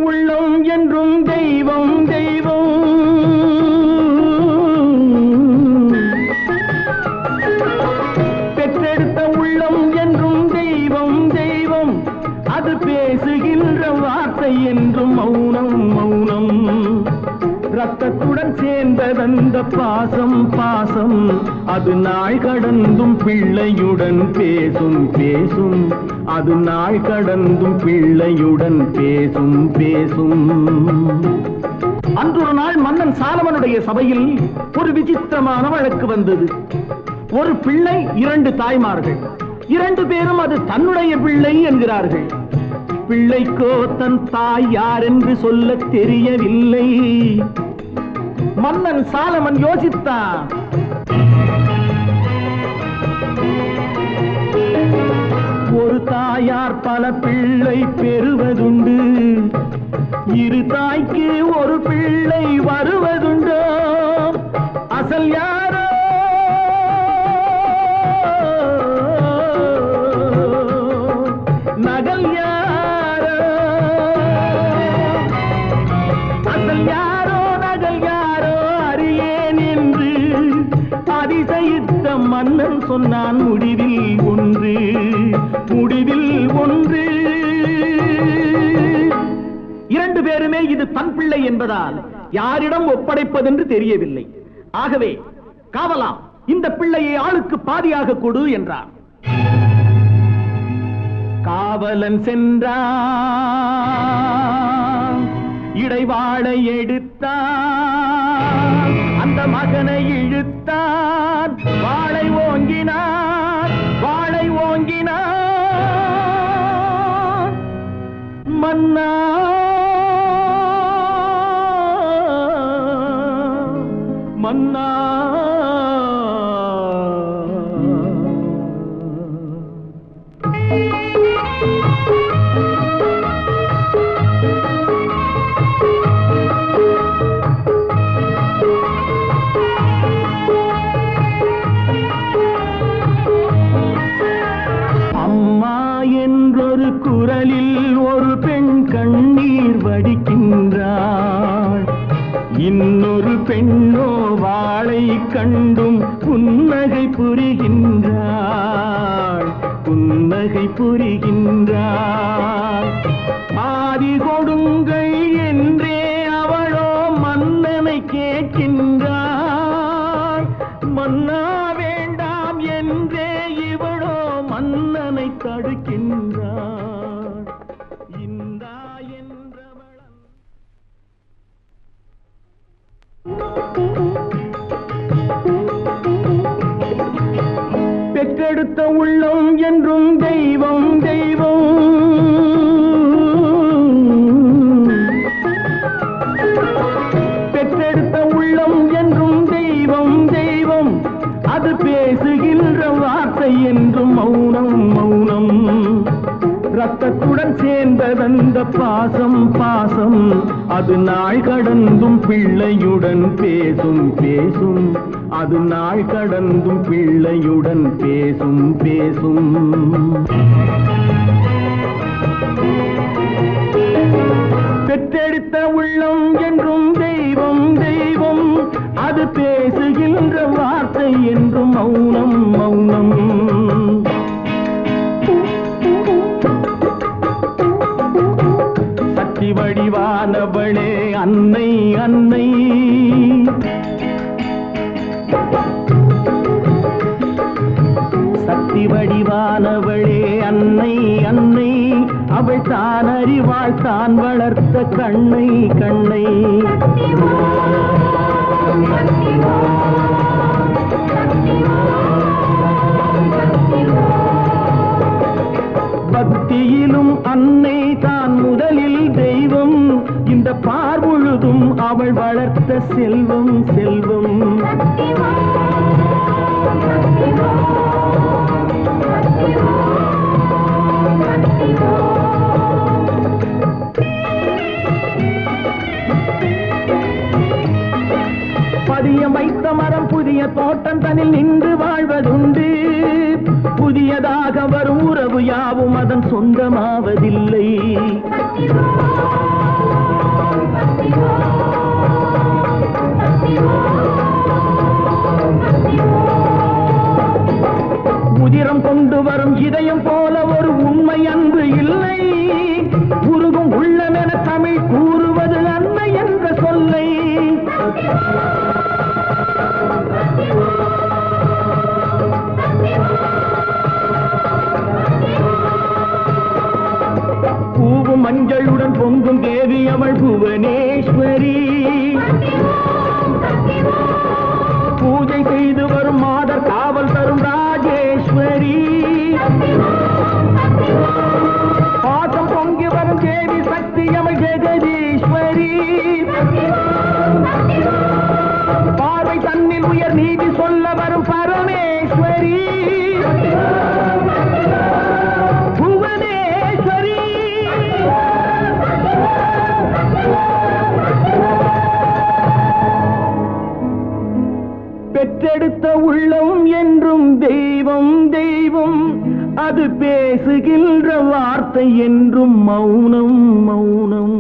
உள்ளம் என்றும் தெய்வம் தெய்வம். பெற்றெடுத்த உள்ளம் என்றும் தெய்வம் தெய்வம். அது பேசுகின்ற வார்த்தை என்றும் மௌனம் மௌனம். ரத்தத்துடன் சேர்ந்ததந்த பாசம் பாசம். அது நாள் கடந்தும் பிள்ளையுடன் பேசும் பேசும். அது நாள் கடந்தும் பிள்ளையுடன் பேசும் பேசும். அன்றொரு நாள் மன்னன் சாலமனுடைய சபையில் ஒரு விசித்திரமான வழக்கு வந்தது. ஒரு பிள்ளை, 2 தாய்மார்கள். 2 பேரும் அது தன்னுடைய பிள்ளை என்கிறார்கள். பிள்ளைக்கோ தன் தாய் யார் என்று சொல்ல தெரியவில்லை. மன்னன் சாலமன் யோசித்தான். ஒரு தாயார் பல பிள்ளை பெறுவதுண்டு. 2 தாய்க்கு ஒரு பிள்ளை வருவதுண்டோ? அசல் யாரோ நகல் யாரோ? அசல் யாரோ நகல் யாரோ அறியேன் என்று அதிசயித்த மன்னன் சொன்னான் முடிவில் ஒன்று. முடிவில் ஒன்று. 2 பேருமே இது தன் பிள்ளை என்பதால் யாரிடம் ஒப்படைப்பதென்று தெரியவில்லை. ஆகவே காவலா, இந்த பிள்ளையை ஆளுக்கு பாதியாக கொடு என்றார். காவலன் சென்றான். இடைவாளை எடுத்தான். அந்த மகனை இழுத்தான். வாளை ஓங்கினான். வாளை ஓங்கினான். மன்னா மன்னா குரலில் ஒரு பெண் கண்ணீர் வடிக்கின்றாள். இன்னொரு பெண்ணோ வாளை கண்டும் புன்னகை புரிகின்றாள். புன்னகை புரிகின்றாள். ஆதி கொடுங்கள் என்றே அவளோ மன்னனை கேட்கின்றாள். மன்னா வேண்டாம் என்றே இவளோ மன்னனை தடுக்கின்றாள். பெற்றெடுத்த உள்ளம் என்றும் தெய்வம் தெய்வம். பெற்றெடுத்த உள்ளம் என்றும் தெய்வம் தெய்வம். அது பேசுகின்ற வார்த்தை என்றும் மௌனம் மௌனம். ரத்தத்துடன் சேர்ந்ததந்த பாசம் பாசம். அது நாள் கடந்தும் பிள்ளையுடன் பேசும் பேசும். அது நாள் கடந்தும் பிள்ளையுடன் பேசும் பேசும். பெற்றெடுத்த உள்ளம் என்றும் தெய்வம் தெய்வம். அது பேசுகின்ற வார்த்தை என்றும் மௌனம் மௌனம். சக்தி வடிவானவளே அன்னை அன்னை. சக்தி வடிவானவளே அன்னை அன்னை. அவள் தான் அறிவாள் தான் வளர்த்த கண்ணை கண்ணை. பக்தியிலும் அன்னை தான் முதலில் தெய்வம். இந்த பார்முழுதும் அவள் வளர்த்த செல்வம் செல்வம். பதியம் வைத்த மரம் புதிய தோட்டம் தனில் நின்று வாழ்வதுண்டு. புதியதாக வரும் உறவு யாவும் அதன் சொந்தமாவதில்லை. உதிரம் கொண்டு வரும் இதயம் போல ஒரு உண்மை அன்பு இல்லை. உருகும் உள்ளமென தமிழ் கூறுவது அன்னை என்ற சொல்லை. பூவும் மஞ்சளுடன் பொங்கும் தேவி அவள் புவனேஸ்வரி. பூஜை செய்து வரும் மாதர் காவல் தரும் ராஜேஸ்வரி. பாசம் பொங்கி வரும் தேவி சக்தி அவள் ஜெகதீஸ்வரி. பார்வை தன்னில் உயர் நீதி சொல்ல வரும் பரமேஸ்வரி. புவனேஸ்வரி. பெற்றெடுத்த உள்ளம் என்றும் தெய்வம் தெய்வம். அது பேசுகின்ற வார்த்தை என்றும் மௌனம் மௌனம்.